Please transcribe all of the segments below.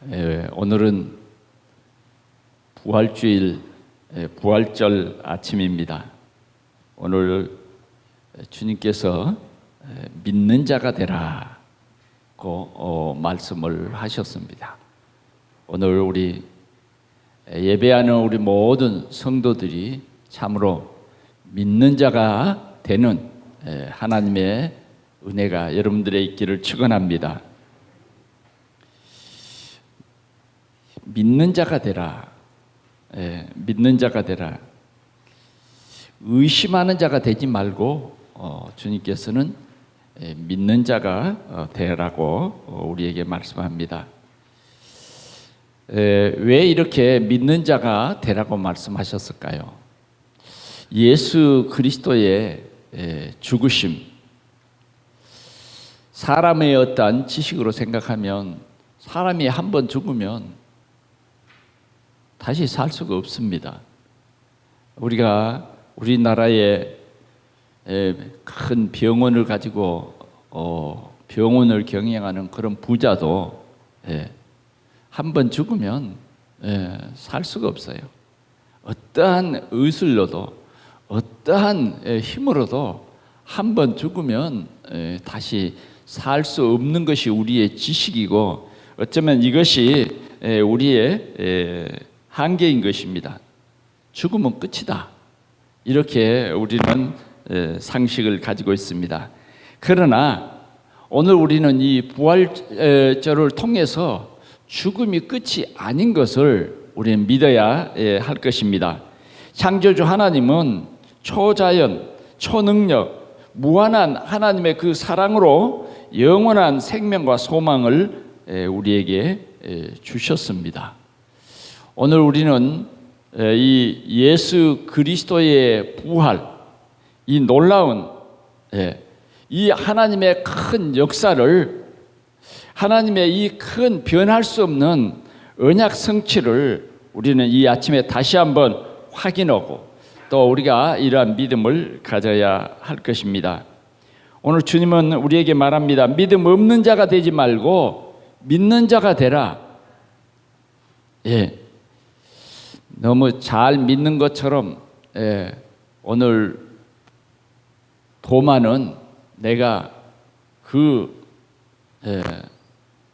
오늘은 부활주일 부활절 아침입니다. 오늘 주님께서 믿는 자가 되라고 말씀을 하셨습니다. 오늘 우리 예배하는 우리 모든 성도들이 참으로 믿는 자가 되는 하나님의 은혜가 여러분들의 있기를 축원합니다. 믿는 자가 되라. 믿는 자가 되라. 의심하는 자가 되지 말고 주님께서는 믿는 자가 되라고 우리에게 말씀합니다. 왜 이렇게 믿는 자가 되라고 말씀하셨을까요? 예수 그리스도의 죽으심, 사람의 어떤 지식으로 생각하면 사람이 한 번 죽으면 다시 살 수가 없습니다. 우리가 우리나라에 큰 병원을 가지고 병원을 경영하는 그런 부자도 한 번 죽으면 살 수가 없어요. 어떠한 의술로도 어떠한 힘으로도 한 번 죽으면 다시 살 수 없는 것이 우리의 지식이고 어쩌면 이것이 우리의 한계인 것입니다. 죽으면 끝이다. 이렇게 우리는 상식을 가지고 있습니다. 그러나 오늘 우리는 이 부활절을 통해서 죽음이 끝이 아닌 것을 우리는 믿어야 할 것입니다. 창조주 하나님은 초자연, 초능력, 무한한 하나님의 그 사랑으로 영원한 생명과 소망을 우리에게 주셨습니다. 오늘 우리는 이 예수 그리스도의 부활, 이 놀라운 이 하나님의 큰 역사를, 하나님의 이 큰 변할 수 없는 언약 성취를 우리는 이 아침에 다시 한번 확인하고 또 우리가 이러한 믿음을 가져야 할 것입니다. 오늘 주님은 우리에게 말합니다. 믿음 없는 자가 되지 말고 믿는 자가 되라. 너무 잘 믿는 것처럼 오늘 도마는 내가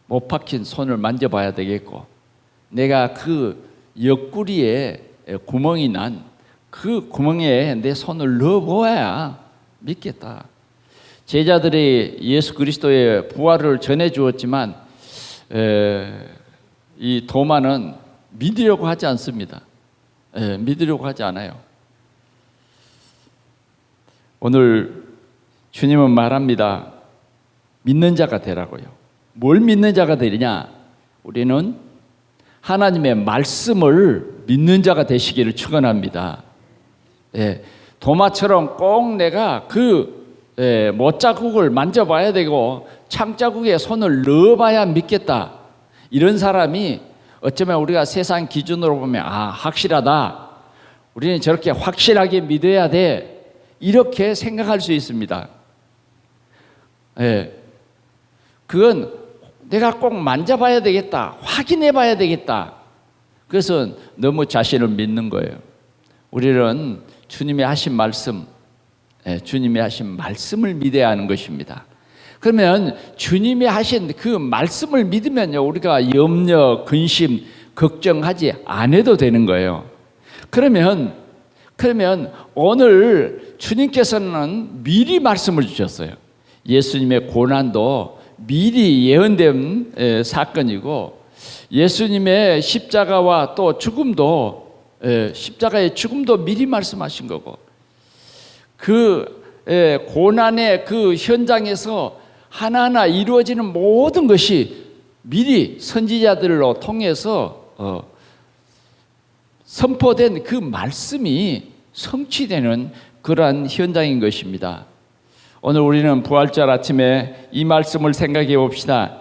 못 박힌 손을 만져봐야 되겠고 내가 그 옆구리에 구멍이 난 그 구멍에 내 손을 넣어보아야 믿겠다. 제자들이 예수 그리스도의 부활을 전해 주었지만 이 도마는 믿으려고 하지 않습니다. 믿으려고 하지 않아요. 오늘 주님은 말합니다. 믿는 자가 되라고요. 뭘 믿는 자가 되느냐? 우리는 하나님의 말씀을 믿는 자가 되시기를 축원합니다. 도마처럼 꼭 내가 그 못자국을 만져봐야 되고 창자국에 손을 넣어봐야 믿겠다. 이런 사람이 어쩌면 우리가 세상 기준으로 보면 확실하다. 우리는 저렇게 확실하게 믿어야 돼. 이렇게 생각할 수 있습니다. 그건 내가 꼭 만져봐야 되겠다. 확인해 봐야 되겠다. 그것은 너무 자신을 믿는 거예요. 우리는 주님이 하신 말씀, 주님이 하신 말씀을 믿어야 하는 것입니다. 그러면 주님이 하신 그 말씀을 믿으면요, 우리가 염려, 근심, 걱정하지 않아도 되는 거예요. 그러면 오늘 주님께서는 미리 말씀을 주셨어요. 예수님의 고난도 미리 예언된 사건이고 예수님의 십자가와 또 죽음도 십자가의 죽음도 미리 말씀하신 거고 그 고난의 그 현장에서 하나하나 이루어지는 모든 것이 미리 선지자들로 통해서 선포된 그 말씀이 성취되는 그러한 현장인 것입니다. 오늘 우리는 부활절 아침에 이 말씀을 생각해 봅시다.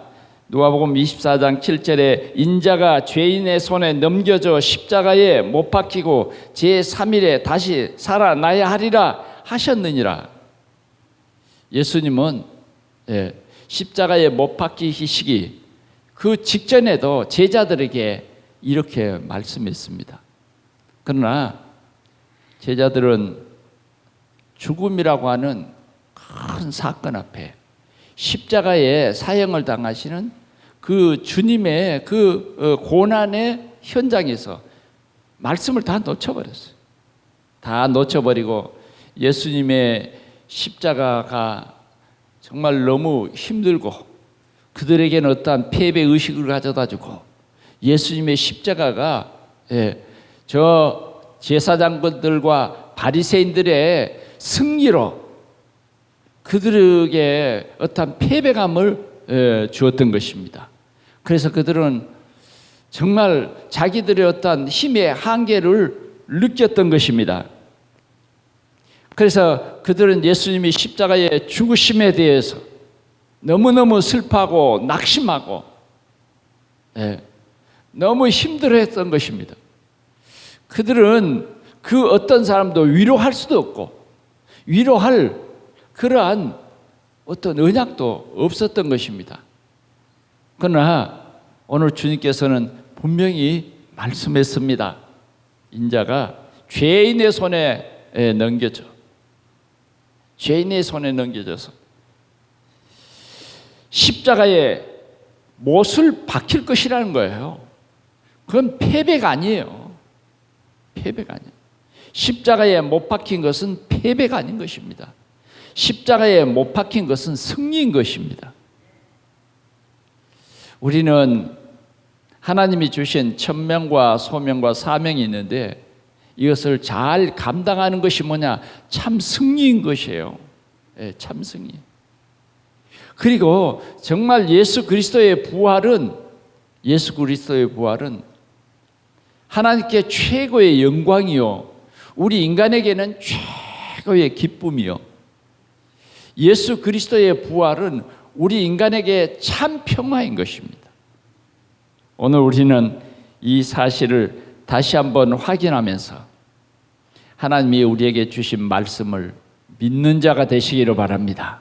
누가복음 24장 7절에 인자가 죄인의 손에 넘겨져 십자가에 못 박히고 제3일에 다시 살아나야 하리라 하셨느니라. 예수님은 십자가에 못 박히시기 그 직전에도 제자들에게 이렇게 말씀했습니다. 그러나 제자들은 죽음이라고 하는 큰 사건 앞에 십자가의 사형을 당하시는 그 주님의 그 고난의 현장에서 말씀을 다 놓쳐버렸어요. 다 놓쳐버리고 예수님의 십자가가 정말 너무 힘들고 그들에게는 어떠한 패배 의식을 가져다 주고 예수님의 십자가가 저 제사장들과 바리새인들의 승리로 그들에게 어떠한 패배감을 주었던 것입니다. 그래서 그들은 정말 자기들의 어떠한 힘의 한계를 느꼈던 것입니다. 그래서 그들은 예수님이 십자가의 죽으심에 대해서 너무너무 슬퍼하고 낙심하고 너무 힘들어했던 것입니다. 그들은 그 어떤 사람도 위로할 수도 없고 위로할 그러한 어떤 언약도 없었던 것입니다. 그러나 오늘 주님께서는 분명히 말씀했습니다. 인자가 죄인의 손에 넘겨져. 죄인의 손에 넘겨져서 십자가에 못을 박힐 것이라는 거예요. 그건 패배가 아니에요. 패배가 아니에요. 십자가에 못 박힌 것은 패배가 아닌 것입니다. 십자가에 못 박힌 것은 승리인 것입니다. 우리는 하나님이 주신 천명과 소명과 사명이 있는데 이것을 잘 감당하는 것이 뭐냐? 참 승리인 것이에요. 참 승리. 그리고 정말 예수 그리스도의 부활은 하나님께 최고의 영광이요 우리 인간에게는 최고의 기쁨이요 예수 그리스도의 부활은 우리 인간에게 참 평화인 것입니다. 오늘 우리는 이 사실을 다시 한번 확인하면서 하나님이 우리에게 주신 말씀을 믿는 자가 되시기를 바랍니다.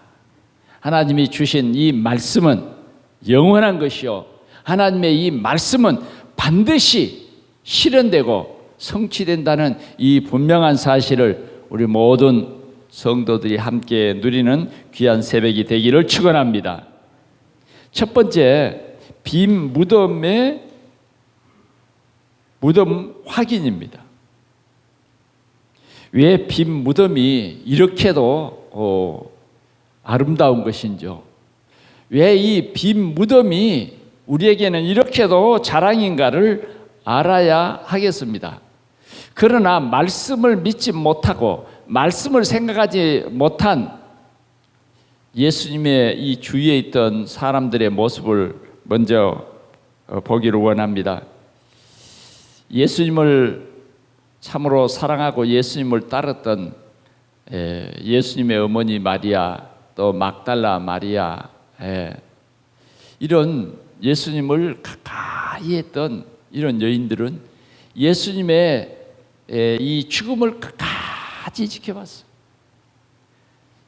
하나님이 주신 이 말씀은 영원한 것이요 하나님의 이 말씀은 반드시 실현되고 성취된다는 이 분명한 사실을 우리 모든 성도들이 함께 누리는 귀한 새벽이 되기를 축원합니다. 첫 번째, 빈 무덤의 무덤 확인입니다. 왜 빈 무덤이 이렇게도 아름다운 것인지요? 왜 이 빈 무덤이 우리에게는 이렇게도 자랑인가를 알아야 하겠습니다. 그러나 말씀을 믿지 못하고 말씀을 생각하지 못한 예수님의 이 주위에 있던 사람들의 모습을 먼저 보기를 원합니다. 예수님을 참으로 사랑하고 예수님을 따랐던 예수님의 어머니 마리아, 또 막달라 마리아, 이런 예수님을 가까이 했던 이런 여인들은 예수님의 이 죽음을 끝까지 지켜봤어요.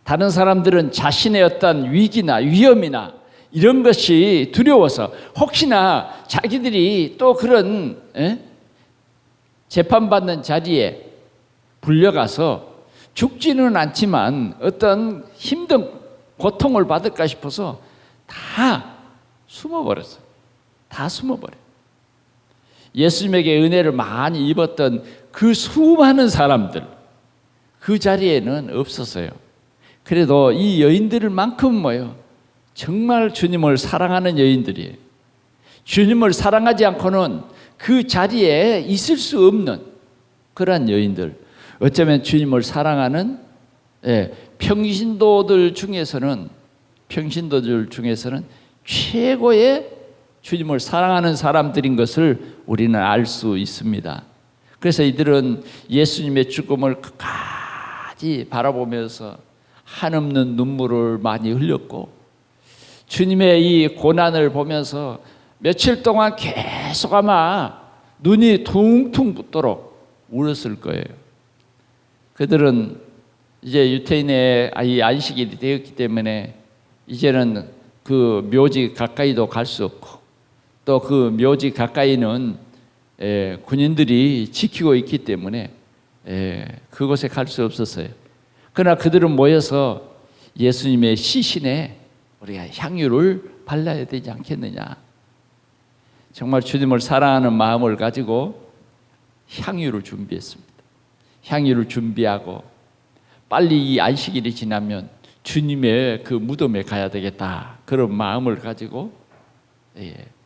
다른 사람들은 자신의 어떤 위기나 위험이나 이런 것이 두려워서 혹시나 자기들이 또 그런 재판받는 자리에 불려가서 죽지는 않지만 어떤 힘든 고통을 받을까 싶어서 다 숨어버렸어요. 다 숨어버려요. 예수님에게 은혜를 많이 입었던 그 수많은 사람들 그 자리에는 없었어요. 그래도 이 여인들만큼 뭐예요? 정말 주님을 사랑하는 여인들이에요. 주님을 사랑하지 않고는 그 자리에 있을 수 없는 그러한 여인들. 어쩌면 주님을 사랑하는 평신도들 중에서는 최고의 주님을 사랑하는 사람들인 것을 우리는 알 수 있습니다. 그래서 이들은 예수님의 죽음을 끝까지 바라보면서 한없는 눈물을 많이 흘렸고 주님의 이 고난을 보면서 며칠 동안 계속 아마 눈이 퉁퉁 붓도록 울었을 거예요. 그들은 이제 유태인의 이 안식일이 되었기 때문에 이제는 그 묘지 가까이도 갈 수 없고 또 그 묘지 가까이는 군인들이 지키고 있기 때문에 그곳에 갈 수 없었어요. 그러나 그들은 모여서 예수님의 시신에 우리가 향유를 발라야 되지 않겠느냐. 정말 주님을 사랑하는 마음을 가지고 향유를 준비했습니다. 향유를 준비하고 빨리 이 안식일이 지나면 주님의 그 무덤에 가야 되겠다, 그런 마음을 가지고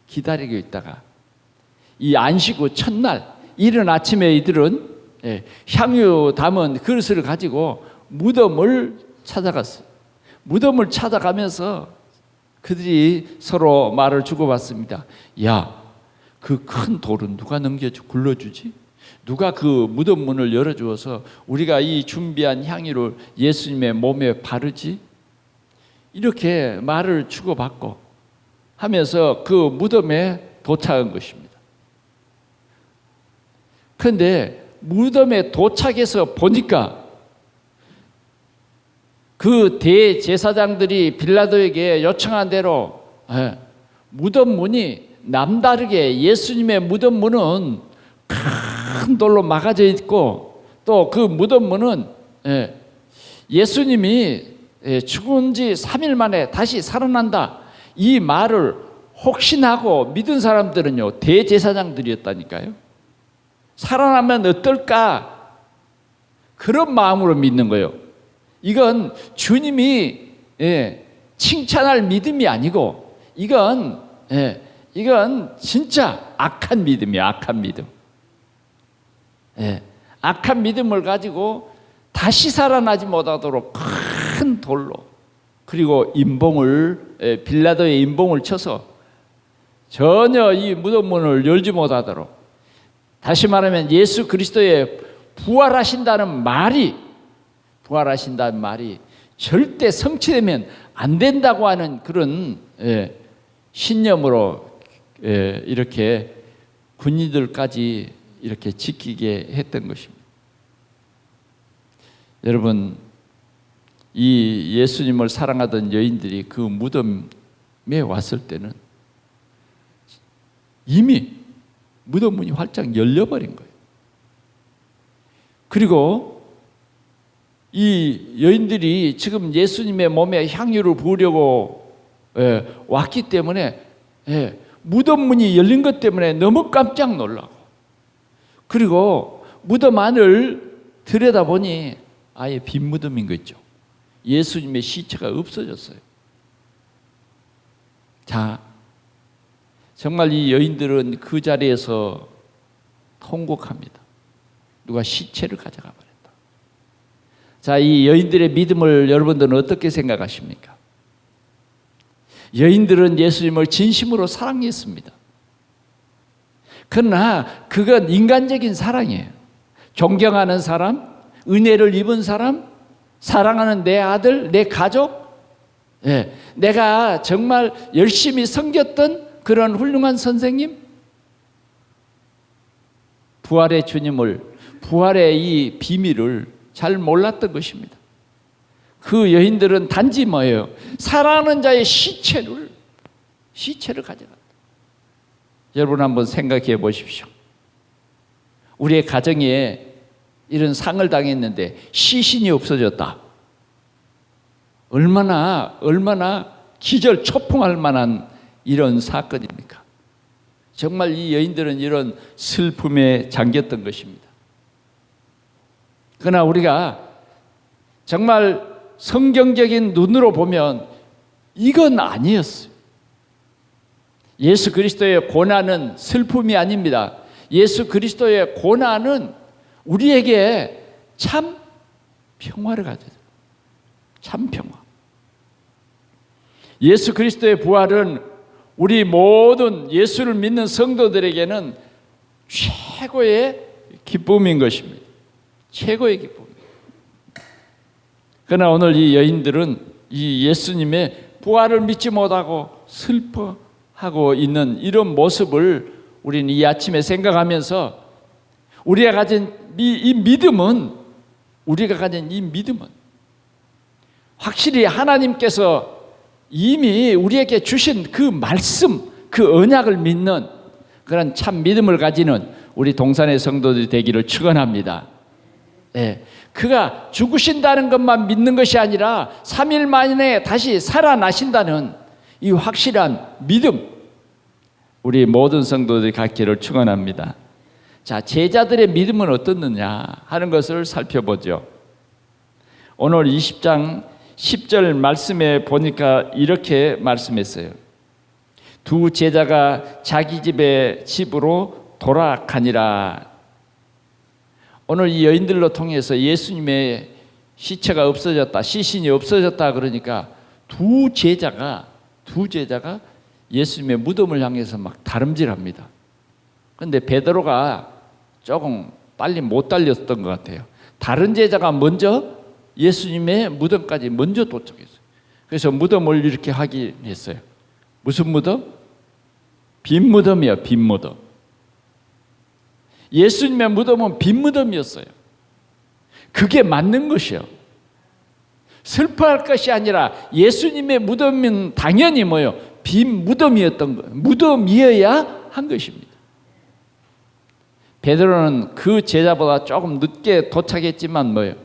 기다리고 있다가 이 안식 후 첫날 이른 아침에 이들은 향유 담은 그릇을 가지고 무덤을 찾아갔어요. 무덤을 찾아가면서 그들이 서로 말을 주고받습니다. 야, 그 큰 돌은 누가 굴러주지? 누가 그 무덤 문을 열어주어서 우리가 이 준비한 향유를 예수님의 몸에 바르지? 이렇게 말을 주고받고 하면서 그 무덤에 도착한 것입니다. 그런데 무덤에 도착해서 보니까 그 대제사장들이 빌라도에게 요청한 대로 무덤 문이 남다르게, 예수님의 무덤 문은 큰 돌로 막아져 있고 또 그 무덤 문은 예수님이 죽은 지 3일 만에 다시 살아난다, 이 말을 혹신하고 믿은 사람들은요, 대제사장들이었다니까요. 살아나면 어떨까, 그런 마음으로 믿는 거예요. 이건 주님이 칭찬할 믿음이 아니고 이건 진짜 악한 믿음이에요. 악한 믿음. 악한 믿음을 가지고 다시 살아나지 못하도록 큰 돌로, 그리고 임봉을, 빌라도의 임봉을 쳐서 전혀 이 무덤문을 열지 못하도록, 다시 말하면 예수 그리스도의 부활하신다는 말이 절대 성취되면 안 된다고 하는 그런 신념으로 이렇게 군인들까지 이렇게 지키게 했던 것입니다. 여러분, 이 예수님을 사랑하던 여인들이 그 무덤에 왔을 때는 이미 무덤 문이 활짝 열려버린 거예요. 그리고 이 여인들이 지금 예수님의 몸에 향유를 부으려고 왔기 때문에 무덤 문이 열린 것 때문에 너무 깜짝 놀라고, 그리고 무덤 안을 들여다보니 아예 빈 무덤인 거 있죠. 예수님의 시체가 없어졌어요. 자, 정말 이 여인들은 그 자리에서 통곡합니다. 누가 시체를 가져가 버렸다. 자, 이 여인들의 믿음을 여러분들은 어떻게 생각하십니까? 여인들은 예수님을 진심으로 사랑했습니다. 그러나 그건 인간적인 사랑이에요. 존경하는 사람, 은혜를 입은 사람, 사랑하는 내 아들, 내 가족, 내가 정말 열심히 섬겼던 그런 훌륭한 선생님, 부활의 주님을, 부활의 이 비밀을 잘 몰랐던 것입니다. 그 여인들은 단지 뭐예요? 사랑하는 자의 시체를 가져갔다. 여러분 한번 생각해 보십시오. 우리의 가정에 이런 상을 당했는데 시신이 없어졌다. 얼마나 기절 초풍할 만한 이런 사건입니까? 정말 이 여인들은 이런 슬픔에 잠겼던 것입니다. 그러나 우리가 정말 성경적인 눈으로 보면 이건 아니었어요. 예수 그리스도의 고난은 슬픔이 아닙니다. 예수 그리스도의 고난은 우리에게 참 평화를 가져요. 참 평화. 예수 그리스도의 부활은 우리 모든 예수를 믿는 성도들에게는 최고의 기쁨인 것입니다. 최고의 기쁨. 그러나 오늘 이 여인들은 이 예수님의 부활을 믿지 못하고 슬퍼하고 있는 이런 모습을 우리는 이 아침에 생각하면서 우리가 가진 이 믿음은 확실히 하나님께서 이미 우리에게 주신 그 말씀, 그 언약을 믿는 그런 참 믿음을 가지는 우리 동산의 성도들이 되기를 축원합니다. 예, 그가 죽으신다는 것만 믿는 것이 아니라 3일 만에 다시 살아나신다는 이 확실한 믿음, 우리 모든 성도들이 갖기를 축원합니다. 자, 제자들의 믿음은 어떻느냐 하는 것을 살펴보죠. 오늘 20장 10절 말씀에 보니까 이렇게 말씀했어요. 두 제자가 자기 집으로 돌아가니라. 오늘 이 여인들로 통해서 예수님의 시체가 없어졌다, 시신이 없어졌다 그러니까 두 제자가 예수님의 무덤을 향해서 막 다름질합니다. 그런데 베드로가 조금 빨리 못 달렸던 것 같아요. 다른 제자가 먼저 예수님의 무덤까지 먼저 도착했어요. 그래서 무덤을 이렇게 하긴 했어요. 무슨 무덤? 빈 무덤이에요. 빈 무덤. 예수님의 무덤은 빈 무덤이었어요. 그게 맞는 것이요. 슬퍼할 것이 아니라 예수님의 무덤은 당연히 뭐요? 빈 무덤이었던 거예요. 무덤이어야 한 것입니다. 베드로는 그 제자보다 조금 늦게 도착했지만 뭐예요?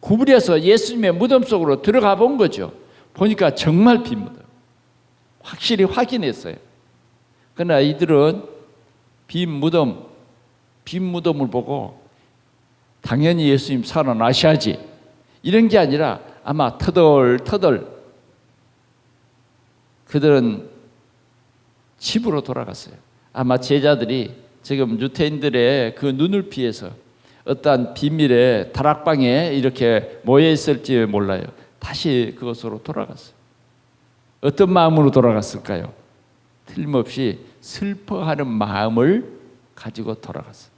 구부려서 예수님의 무덤 속으로 들어가 본 거죠. 보니까 정말 빈 무덤. 확실히 확인했어요. 그러나 이들은 빈 무덤을 보고 당연히 예수님 살아나셔야지 이런 게 아니라 아마 터덜터덜 그들은 집으로 돌아갔어요. 아마 제자들이 지금 유대인들의 그 눈을 피해서 어떠한 비밀의 다락방에 이렇게 모여 있을지 몰라요. 다시 그곳으로 돌아갔어요. 어떤 마음으로 돌아갔을까요? 틀림없이 슬퍼하는 마음을 가지고 돌아갔어요.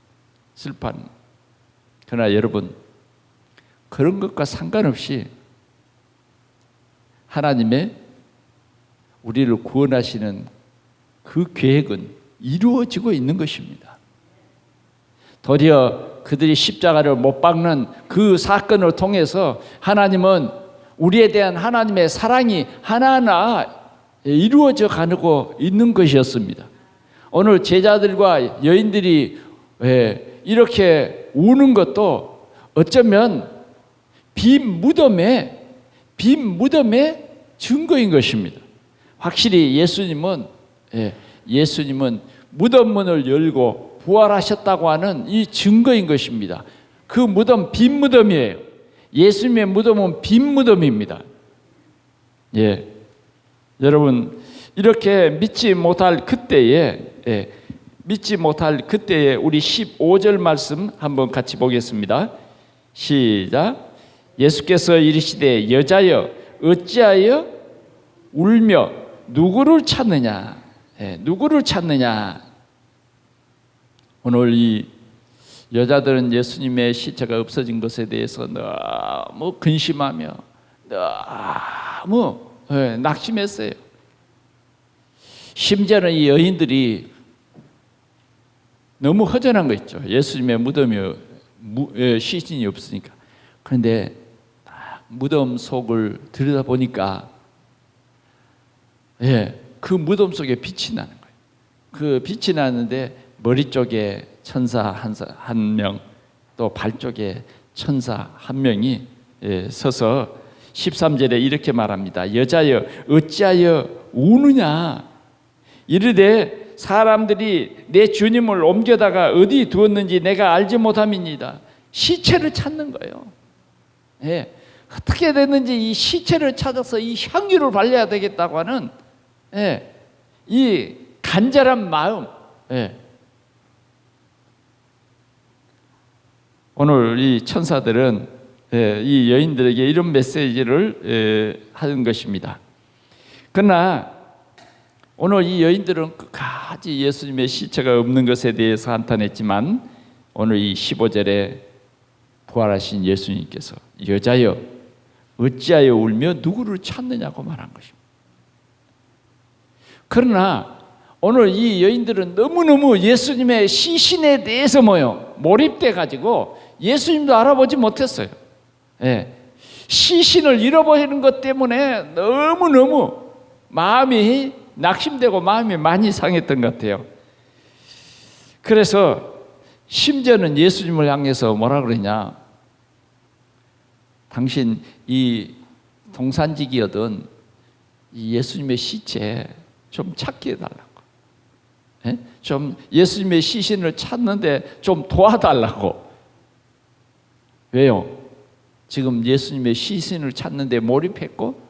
슬퍼하는. 그러나 여러분, 그런 것과 상관없이 하나님의 우리를 구원하시는 그 계획은 이루어지고 있는 것입니다. 도리어 그들이 십자가를 못 박는 그 사건을 통해서 하나님은 우리에 대한 하나님의 사랑이 하나하나 이루어져 가고 있는 것이었습니다. 오늘 제자들과 여인들이 이렇게 우는 것도 어쩌면 빈 무덤의 증거인 것입니다. 확실히 예수님은 무덤문을 열고 부활하셨다고 하는 이 증거인 것입니다. 그 무덤 빈 무덤이에요. 예수님의 무덤은 빈 무덤입니다. 예, 여러분 이렇게 믿지 못할 그때에 우리 15절 말씀 한번 같이 보겠습니다. 시작. 예수께서 이르시되 여자여 어찌하여 울며 누구를 찾느냐? 누구를 찾느냐? 오늘 이 여자들은 예수님의 시체가 없어진 것에 대해서 너무 근심하며 너무 낙심했어요. 심지어는 이 여인들이 너무 허전한 거 있죠. 예수님의 무덤이 시신이 없으니까. 그런데 무덤 속을 들여다보니까 그 무덤 속에 빛이 나는 거예요. 그 빛이 나는데 머리 쪽에 천사 한 명, 또 발 쪽에 천사 한 명이 서서 13절에 이렇게 말합니다. 여자여 어찌하여 우느냐? 이르되 사람들이 내 주님을 옮겨다가 어디 두었는지 내가 알지 못함이니이다. 시체를 찾는 거예요. 어떻게 됐는지 이 시체를 찾아서 이 향유를 발려야 되겠다고 하는 이 간절한 마음. 오늘 이 천사들은 이 여인들에게 이런 메시지를 하는 것입니다. 그러나 오늘 이 여인들은 끝까지 예수님의 시체가 없는 것에 대해서 한탄했지만 오늘 이 15절에 부활하신 예수님께서 여자여 어찌하여 울며 누구를 찾느냐고 말한 것입니다. 그러나 오늘 이 여인들은 너무너무 예수님의 시신에 대해서 몰입돼 가지고 예수님도 알아보지 못했어요. 시신을 잃어버리는 것 때문에 너무너무 마음이 낙심되고 마음이 많이 상했던 것 같아요. 그래서 심지어는 예수님을 향해서 뭐라 그러냐, 당신 이 동산지기여든 이 예수님의 시체 좀 찾게 해달라고, 좀 예수님의 시신을 찾는데 좀 도와달라고. 왜요? 지금 예수님의 시신을 찾는데 몰입했고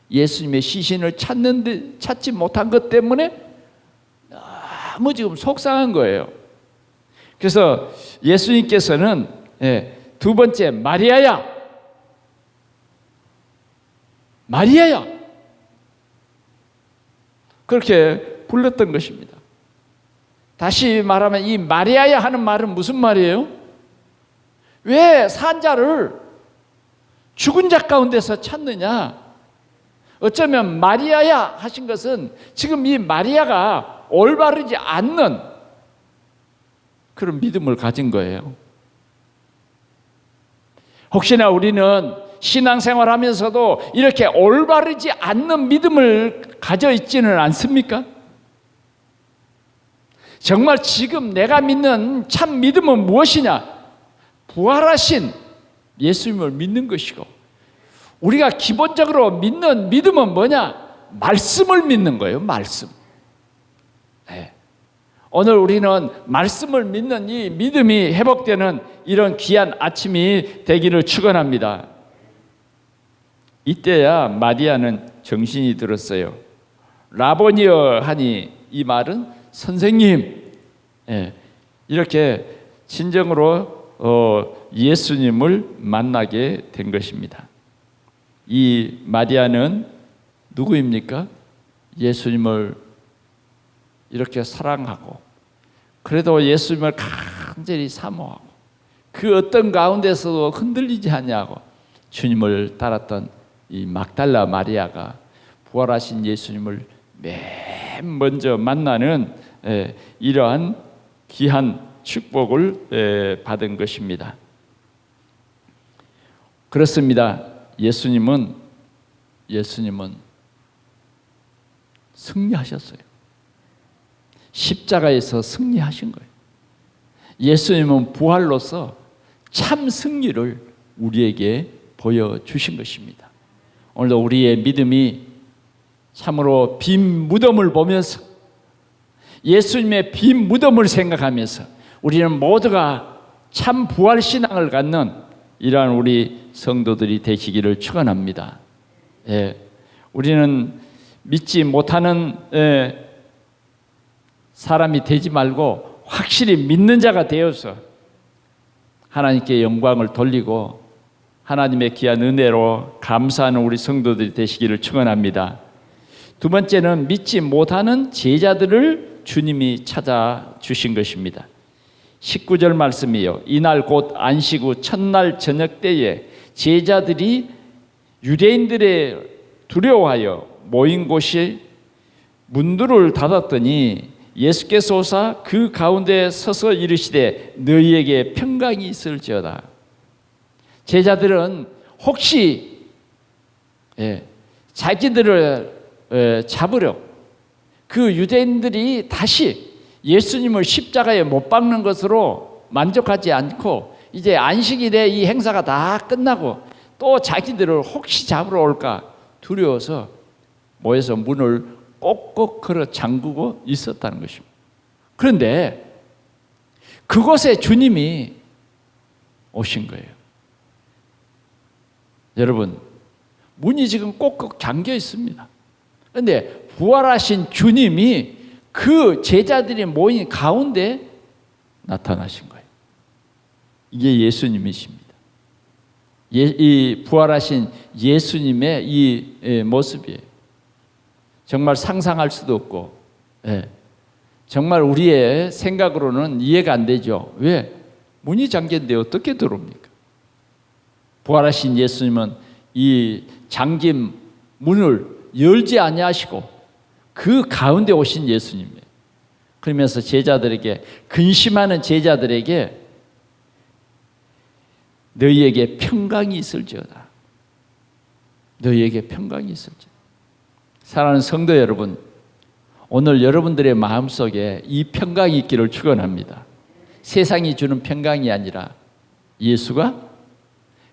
예수님의 시신을 찾지 못한 것 때문에 너무 지금 속상한 거예요. 그래서 예수님께서는 두 번째, 마리아야, 마리아야, 그렇게 불렀던 것입니다. 다시 말하면 이 마리아야 하는 말은 무슨 말이에요? 왜 산자를 죽은 자 가운데서 찾느냐? 어쩌면 마리아야 하신 것은 지금 이 마리아가 올바르지 않는 그런 믿음을 가진 거예요. 혹시나 우리는 신앙생활하면서도 이렇게 올바르지 않는 믿음을 가져 있지는 않습니까? 정말 지금 내가 믿는 참 믿음은 무엇이냐? 부활하신 예수님을 믿는 것이고, 우리가 기본적으로 믿는 믿음은 뭐냐? 말씀을 믿는 거예요. 말씀. 오늘 우리는 말씀을 믿는 이 믿음이 회복되는 이런 귀한 아침이 되기를 축원합니다. 이때야 마리아는 정신이 들었어요. 라보니여 하니, 이 말은 선생님, 이렇게 진정으로 예수님을 만나게 된 것입니다. 이 마리아는 누구입니까? 예수님을 이렇게 사랑하고, 그래도 예수님을 간절히 사모하고, 그 어떤 가운데서도 흔들리지 않냐고 주님을 따랐던 이 막달라 마리아가 부활하신 예수님을 맨 먼저 만나는 이러한 귀한 축복을 받은 것입니다. 그렇습니다. 예수님은 승리하셨어요. 십자가에서 승리하신 거예요. 예수님은 부활로서 참 승리를 우리에게 보여주신 것입니다. 오늘도 우리의 믿음이 참으로 빈 무덤을 보면서, 예수님의 빈 무덤을 생각하면서 우리는 모두가 참 부활 신앙을 갖는 이러한 우리 성도들이 되시기를 축원합니다. 우리는 믿지 못하는 사람이 되지 말고 확실히 믿는 자가 되어서 하나님께 영광을 돌리고 하나님의 귀한 은혜로 감사하는 우리 성도들이 되시기를 축원합니다. 두 번째는 믿지 못하는 제자들을 주님이 찾아주신 것입니다. 19절 말씀이요. 이날 곧 안식 후 첫날 저녁 때에 제자들이 유대인들의 두려워하여 모인 곳이 문들을 닫았더니 예수께서 오사 그 가운데 서서 이르시되 너희에게 평강이 있을지어다. 제자들은 혹시 자기들을 잡으려 그 유대인들이 다시 예수님을 십자가에 못 박는 것으로 만족하지 않고 이제 안식일에 이 행사가 다 끝나고 또 자기들을 혹시 잡으러 올까 두려워서 모여서 문을 꼭꼭 걸어 잠그고 있었다는 것입니다. 그런데 그곳에 주님이 오신 거예요. 여러분, 문이 지금 꼭꼭 잠겨 있습니다. 그런데 부활하신 주님이 그 제자들이 모인 가운데 나타나신 거예요. 이게 예수님이십니다. 이 부활하신 예수님의 이 모습이에요. 정말 상상할 수도 없고, 정말 우리의 생각으로는 이해가 안 되죠. 왜? 문이 잠겼는데 어떻게 들어옵니까? 부활하신 예수님은 이 잠긴 문을 열지 아니하시고 그 가운데 오신 예수님이에요. 그러면서 제자들에게, 근심하는 제자들에게 너희에게 평강이 있을지어다. 너희에게 평강이 있을지어다. 사랑하는 성도 여러분, 오늘 여러분들의 마음속에 이 평강이 있기를 축원합니다. 세상이 주는 평강이 아니라 예수가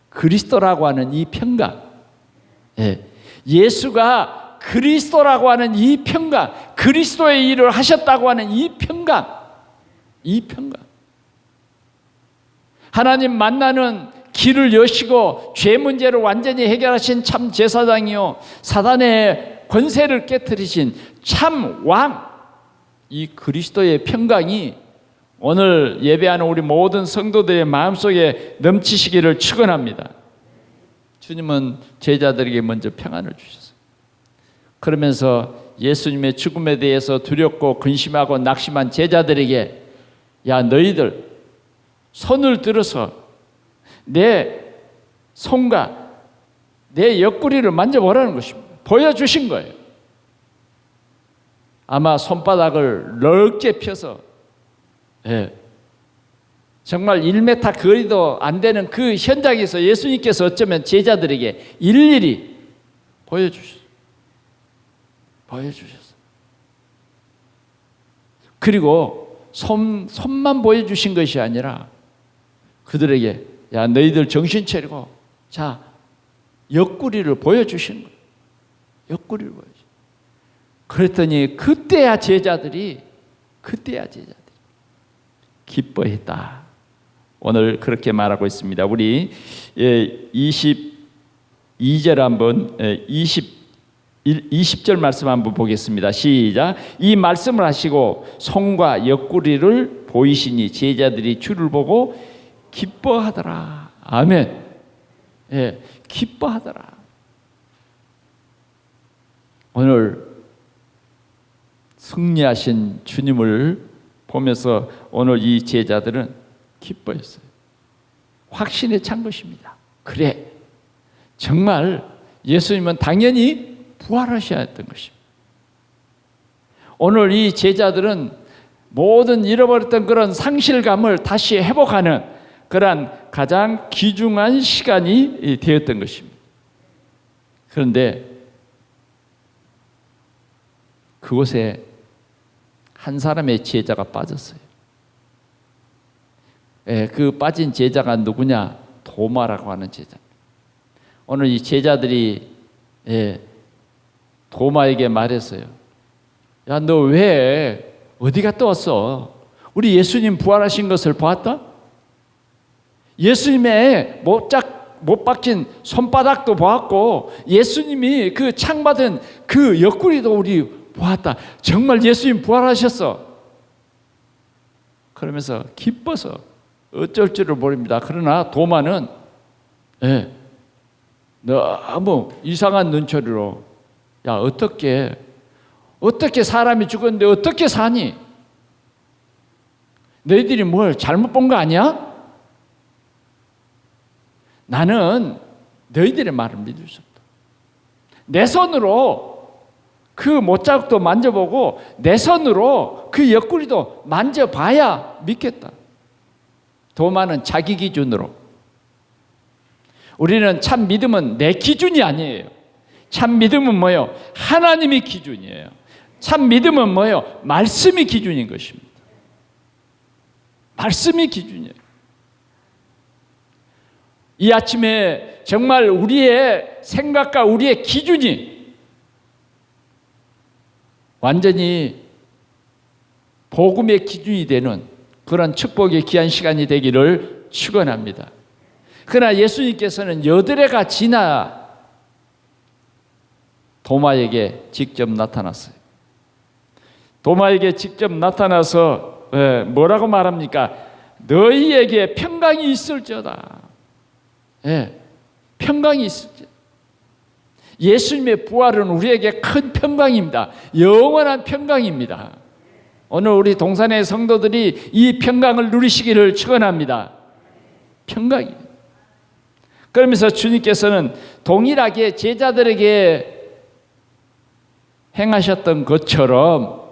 그리스도라고 하는 이 평강, 예수가 그리스도라고 하는 이 평강, 그리스도의 일을 하셨다고 하는 이 평강, 하나님 만나는 길을 여시고 죄 문제를 완전히 해결하신 참 제사장이요 사단의 권세를 깨뜨리신 참 왕, 이 그리스도의 평강이 오늘 예배하는 우리 모든 성도들의 마음속에 넘치시기를 축원합니다. 주님은 제자들에게 먼저 평안을 주셨어요. 그러면서 예수님의 죽음에 대해서 두렵고 근심하고 낙심한 제자들에게 야 너희들 손을 들어서 내 손과 내 옆구리를 만져보라는 것입니다. 보여주신 거예요. 아마 손바닥을 넓게 펴서 정말 1m 거리도 안 되는 그 현장에서 예수님께서 어쩌면 제자들에게 일일이 보여주셨어요. 그리고 손만 보여주신 것이 아니라 그들에게 야 너희들 정신 차리고 자 옆구리를 보여주신 거예요. 옆구리를 보여주신. 그랬더니 그때야 제자들이 기뻐했다. 오늘 그렇게 말하고 있습니다. 우리 22절 한번 20절 말씀 한번 보겠습니다. 시작. 이 말씀을 하시고 손과 옆구리를 보이시니 제자들이 주를 보고 기뻐하더라. 아멘. 기뻐하더라. 오늘 승리하신 주님을 보면서 오늘 이 제자들은 기뻐했어요. 확신에 찬 것입니다. 그래, 정말 예수님은 당연히 부활하셔야 했던 것입니다. 오늘 이 제자들은 모든 잃어버렸던 그런 상실감을 다시 회복하는 그러한 가장 귀중한 시간이 되었던 것입니다. 그런데 그곳에 한 사람의 제자가 빠졌어요. 그 빠진 제자가 누구냐? 도마라고 하는 제자. 오늘 이 제자들이 도마에게 말했어요. 야, 너 왜 어디 갔다 왔어? 우리 예수님 부활하신 것을 보았다? 예수님의 못 박힌 손바닥도 보았고 예수님이 그 창받은 그 옆구리도 우리 보았다. 정말 예수님 부활하셨어. 그러면서 기뻐서 어쩔 줄을 모릅니다. 그러나 도마는 너무 이상한 눈초리로 야 어떻게 사람이 죽었는데 어떻게 사니? 너희들이 뭘 잘못 본 거 아니야? 나는 너희들의 말을 믿을 수 없다. 내 손으로 그 못자국도 만져보고 내 손으로 그 옆구리도 만져봐야 믿겠다. 도마는 자기 기준으로. 우리는 참 믿음은 내 기준이 아니에요. 참 믿음은 뭐예요? 하나님이 기준이에요. 참 믿음은 뭐예요? 말씀이 기준인 것입니다. 말씀이 기준이에요. 이 아침에 정말 우리의 생각과 우리의 기준이 완전히 복음의 기준이 되는 그런 축복의 귀한 시간이 되기를 축원합니다. 그러나 예수님께서는 여드레가 지나 도마에게 직접 나타났어요. 도마에게 직접 나타나서 뭐라고 말합니까? 너희에게 평강이 있을지어다. 평강이 있을지어다. 예수님의 부활은 우리에게 큰 평강입니다. 영원한 평강입니다. 오늘 우리 동산의 성도들이 이 평강을 누리시기를 축원합니다. 평강이. 그러면서 주님께서는 동일하게 제자들에게 행하셨던 것처럼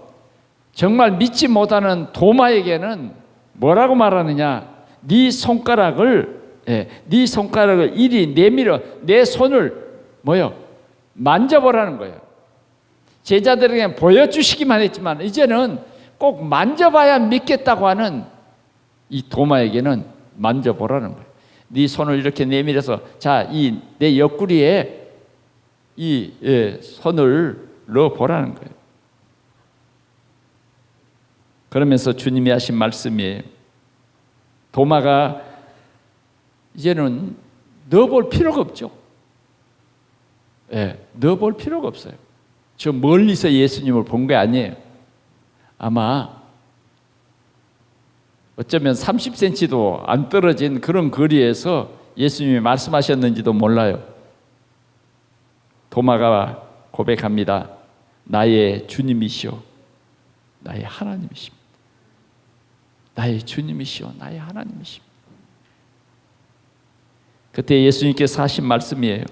정말 믿지 못하는 도마에게는 뭐라고 말하느냐? 네 손가락을 이리 내밀어 내 손을 만져보라는 거예요. 제자들에게 보여주시기만 했지만 이제는 꼭 만져봐야 믿겠다고 하는 이 도마에게는 만져보라는 거예요. 네 손을 이렇게 내밀어서 자, 이 내 옆구리에 이 손을 넣어보라는 거예요. 그러면서 주님이 하신 말씀이에요. 도마가 이제는 넣어볼 필요가 없죠. 넣어볼 필요가 없어요. 저 멀리서 예수님을 본 게 아니에요. 아마 어쩌면 30cm도 안 떨어진 그런 거리에서 예수님이 말씀하셨는지도 몰라요. 도마가 고백합니다. 나의 주님이시오, 나의 하나님이십니다. 나의 주님이시오, 나의 하나님이십니다. 그때 예수님께서 하신 말씀이에요.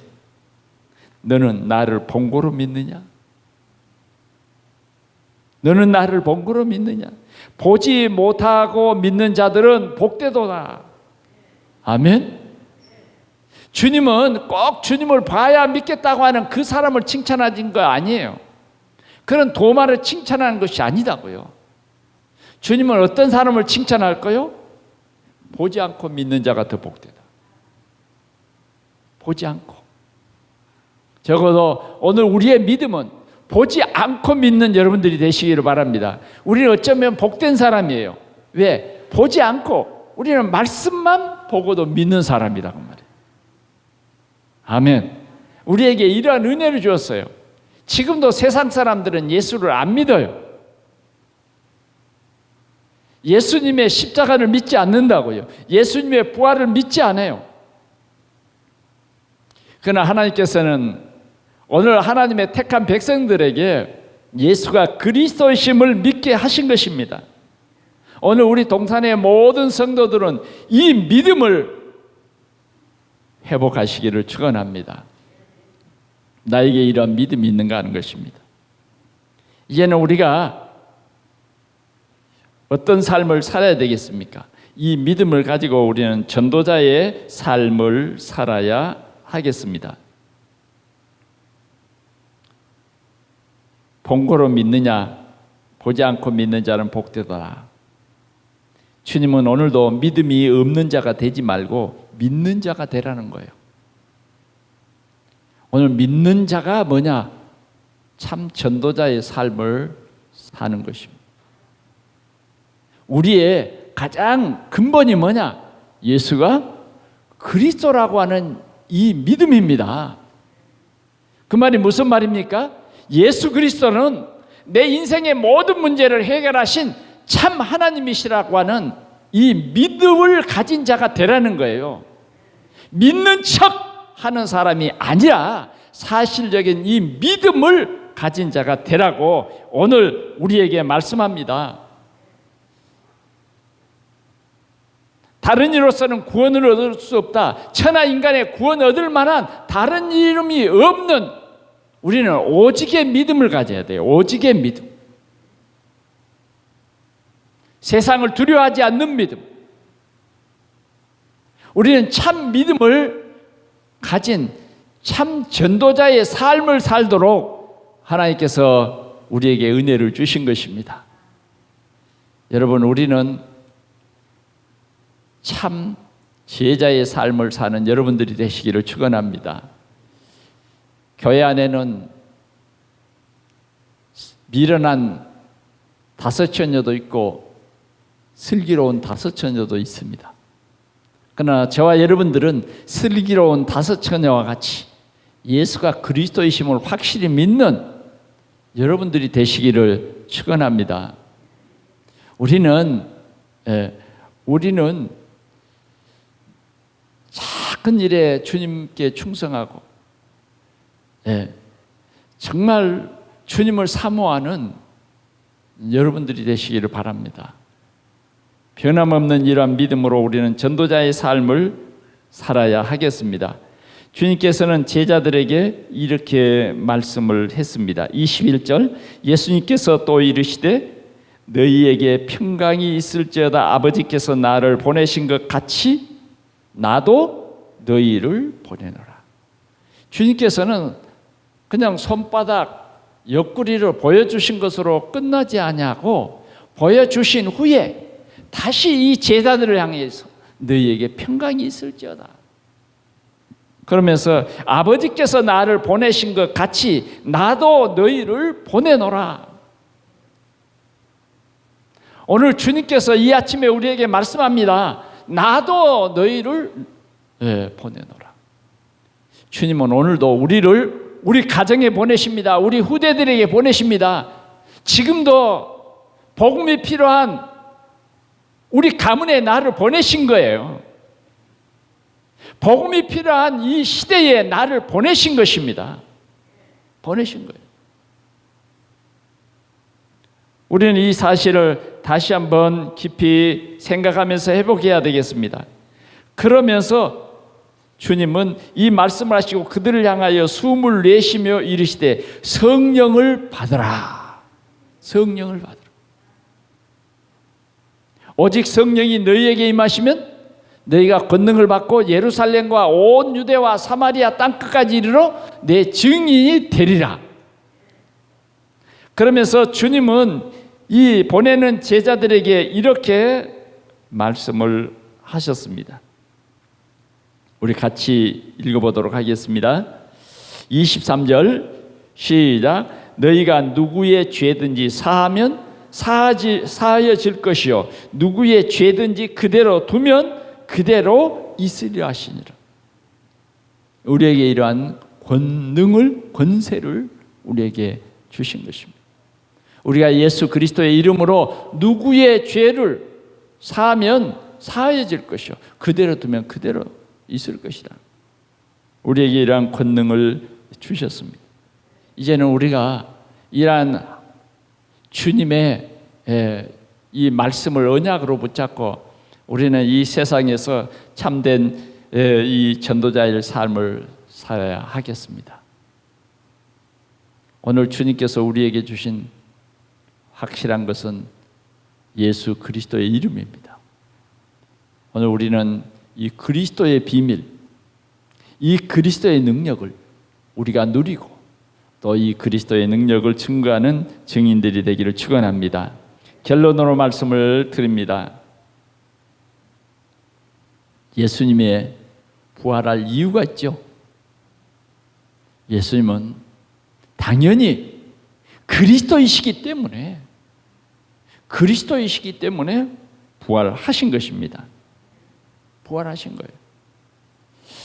너는 나를 본고로 믿느냐? 너는 나를 본고로 믿느냐? 보지 못하고 믿는 자들은 복되도다. 아멘. 주님은 꼭 주님을 봐야 믿겠다고 하는 그 사람을 칭찬하는 거 아니에요. 그런 도마를 칭찬하는 것이 아니다고요. 주님은 어떤 사람을 칭찬할까요? 보지 않고 믿는 자가 더 복되다. 보지 않고. 적어도 오늘 우리의 믿음은 보지 않고 믿는 여러분들이 되시기를 바랍니다. 우리는 어쩌면 복된 사람이에요. 왜? 보지 않고 우리는 말씀만 보고도 믿는 사람이다 그 말이에요. 아멘. 우리에게 이러한 은혜를 주었어요. 지금도 세상 사람들은 예수를 안 믿어요. 예수님의 십자가를 믿지 않는다고요. 예수님의 부활을 믿지 않아요. 그러나 하나님께서는 오늘 하나님의 택한 백성들에게 예수가 그리스도이심을 믿게 하신 것입니다. 오늘 우리 동산의 모든 성도들은 이 믿음을 회복하시기를 축원합니다. 나에게 이런 믿음이 있는가 하는 것입니다. 이제는 우리가 어떤 삶을 살아야 되겠습니까? 이 믿음을 가지고 우리는 전도자의 삶을 살아야 하겠습니다. 본고로 믿느냐? 보지 않고 믿는 자는 복되더라. 주님은 오늘도 믿음이 없는 자가 되지 말고 믿는 자가 되라는 거예요. 오늘 믿는 자가 뭐냐? 참 전도자의 삶을 사는 것입니다. 우리의 가장 근본이 뭐냐? 예수가 그리스도라고 하는 이 믿음입니다. 그 말이 무슨 말입니까? 예수 그리스도는 내 인생의 모든 문제를 해결하신 참 하나님이시라고 하는 이 믿음을 가진 자가 되라는 거예요. 믿는 척 하는 사람이 아니라 사실적인 이 믿음을 가진 자가 되라고 오늘 우리에게 말씀합니다. 다른 이로서는 구원을 얻을 수 없다. 천하 인간의 구원을 얻을 만한 다른 이름이 없는 우리는 오직의 믿음을 가져야 돼요. 오직의 믿음. 세상을 두려워하지 않는 믿음. 우리는 참 믿음을 가진 참 전도자의 삶을 살도록 하나님께서 우리에게 은혜를 주신 것입니다. 여러분, 우리는 참 제자의 삶을 사는 여러분들이 되시기를 축원합니다. 교회 안에는 미련한 다섯 처녀도 있고 슬기로운 다섯 처녀도 있습니다. 그러나 저와 여러분들은 슬기로운 다섯 처녀와 같이 예수가 그리스도이심을 확실히 믿는 여러분들이 되시기를 축원합니다. 우리는 작은 일에 주님께 충성하고 정말 주님을 사모하는 여러분들이 되시기를 바랍니다. 변함없는 이러한 믿음으로 우리는 전도자의 삶을 살아야 하겠습니다. 주님께서는 제자들에게 이렇게 말씀을 했습니다. 21절 예수님께서 또 이르시되 너희에게 평강이 있을지어다 아버지께서 나를 보내신 것 같이 나도 너희를 보내노라. 주님께서는 그냥 손바닥 옆구리를 보여주신 것으로 끝나지 아니하고 보여주신 후에 다시 이 제자들을 향해서 너희에게 평강이 있을지어다. 그러면서 아버지께서 나를 보내신 것 같이 나도 너희를 보내노라. 오늘 주님께서 이 아침에 우리에게 말씀합니다. 나도 너희를 보내노라. 주님은 오늘도 우리 가정에 보내십니다. 우리 후대들에게 보내십니다. 지금도 복음이 필요한 우리 가문에 나를 보내신 거예요. 복음이 필요한 이 시대에 나를 보내신 것입니다. 보내신 거예요. 우리는 이 사실을 다시 한번 깊이 생각하면서 회복해야 되겠습니다. 그러면서 주님은 이 말씀을 하시고 그들을 향하여 숨을 내쉬며 이르시되 성령을 받으라. 성령을 받으라. 오직 성령이 너희에게 임하시면 너희가 권능을 받고 예루살렘과 온 유대와 사마리아 땅끝까지 이르러 내 증인이 되리라. 그러면서 주님은 이 보내는 제자들에게 이렇게 말씀을 하셨습니다. 우리 같이 읽어보도록 하겠습니다. 23절 시작. 너희가 누구의 죄든지 사하면 사하여질 것이요 누구의 죄든지 그대로 두면 그대로 있으리라 하시니라. 우리에게 이러한 권세를 우리에게 주신 것입니다. 우리가 예수 그리스도의 이름으로 누구의 죄를 사하면 사하여질 것이요 그대로 두면 그대로 있을 것이다. 우리에게 이러한 권능을 주셨습니다. 이제는 우리가 이러한 주님의 이 말씀을 언약으로 붙잡고 우리는 이 세상에서 참된 이 전도자의 삶을 살아야 하겠습니다. 오늘 주님께서 우리에게 주신 확실한 것은 예수 그리스도의 이름입니다. 오늘 우리는 이 그리스도의 비밀, 이 그리스도의 능력을 우리가 누리고 또 이 그리스도의 능력을 증거하는 증인들이 되기를 축원합니다. 결론으로 말씀을 드립니다. 예수님의 부활할 이유가 있죠. 예수님은 당연히 그리스도이시기 때문에 부활하신 것입니다. 부활하신 거예요.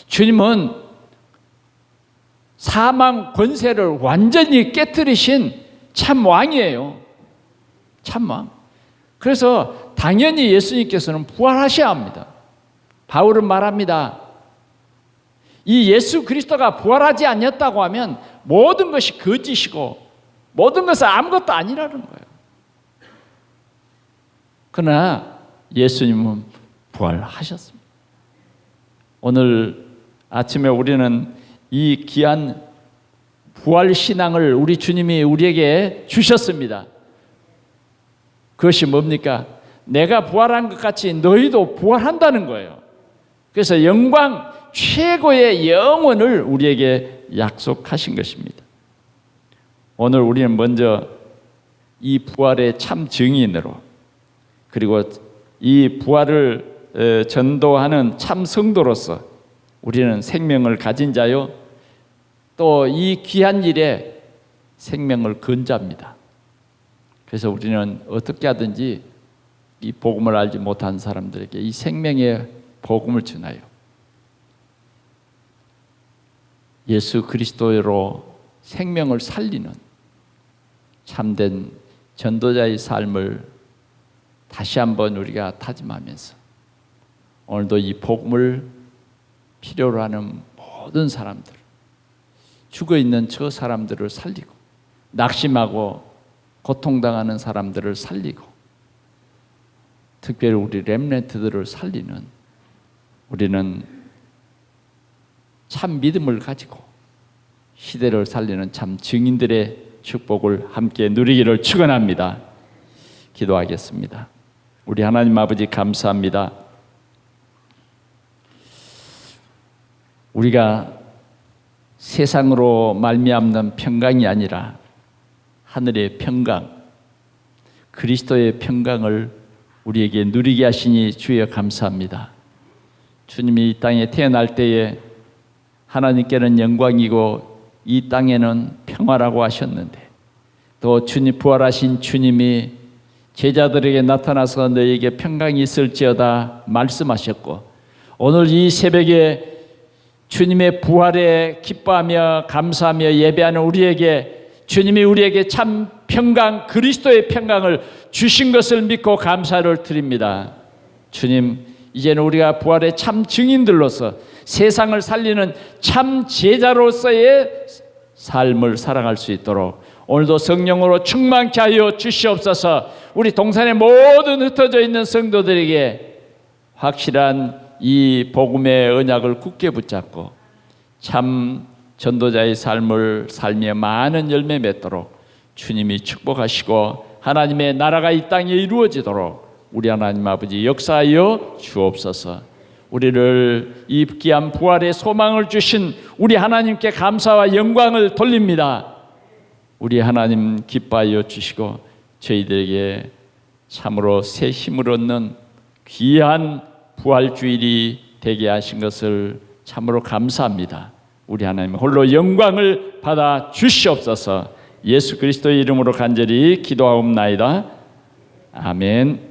주님은 사망 권세를 완전히 깨뜨리신 참 왕이에요. 참 왕. 그래서 당연히 예수님께서는 부활하셔야 합니다. 바울은 말합니다. 이 예수 그리스도가 부활하지 않았다고 하면 모든 것이 거짓이고 모든 것은 아무것도 아니라는 거예요. 그러나 예수님은 부활하셨습니다. 오늘 아침에 우리는 이 귀한 부활 신앙을 우리 주님이 우리에게 주셨습니다. 그것이 뭡니까? 내가 부활한 것 같이 너희도 부활한다는 거예요. 그래서 영광 최고의 영원을 우리에게 약속하신 것입니다. 오늘 우리는 먼저 이 부활의 참 증인으로 그리고 이 부활을 전도하는 참 성도로서 우리는 생명을 가진 자요 또 이 귀한 일에 생명을 건자합니다. 그래서 우리는 어떻게 하든지 이 복음을 알지 못한 사람들에게 이 생명의 복음을 전하여 예수 그리스도로 생명을 살리는 참된 전도자의 삶을 다시 한번 우리가 다짐하면서 오늘도 이 복음을 필요로 하는 모든 사람들, 죽어있는 저 사람들을 살리고 낙심하고 고통당하는 사람들을 살리고 특별히 우리 렘넌트들을 살리는 우리는 참 믿음을 가지고 시대를 살리는 참 증인들의 축복을 함께 누리기를 축원합니다. 기도하겠습니다. 우리 하나님 아버지 감사합니다. 우리가 세상으로 말미암는 평강이 아니라 하늘의 평강, 그리스도의 평강을 우리에게 누리게 하시니 주여 감사합니다. 주님이 이 땅에 태어날 때에 하나님께는 영광이고 이 땅에는 평화라고 하셨는데, 또 주님 부활하신 주님이 제자들에게 나타나서 너에게 평강이 있을지어다 말씀하셨고, 오늘 이 새벽에 주님의 부활에 기뻐하며 감사하며 예배하는 우리에게 주님이 우리에게 참 평강, 그리스도의 평강을 주신 것을 믿고 감사를 드립니다. 주님, 이제는 우리가 부활의 참 증인들로서 세상을 살리는 참 제자로서의 삶을 살아갈 수 있도록 오늘도 성령으로 충만케 하여 주시옵소서. 우리 동산의 모든 흩어져 있는 성도들에게 확실한 이 복음의 언약을 굳게 붙잡고 참 전도자의 삶을 살며 많은 열매 맺도록 주님이 축복하시고 하나님의 나라가 이 땅에 이루어지도록 우리 하나님 아버지 역사하여 주옵소서. 우리를 이 귀한 부활의 소망을 주신 우리 하나님께 감사와 영광을 돌립니다. 우리 하나님 기뻐하여 주시고 저희들에게 참으로 새 힘을 얻는 귀한 부활주일이 되게 하신 것을 참으로 감사합니다. 우리 하나님 홀로 영광을 받아 주시옵소서. 예수 그리스도의 이름으로 간절히 기도하옵나이다. 아멘.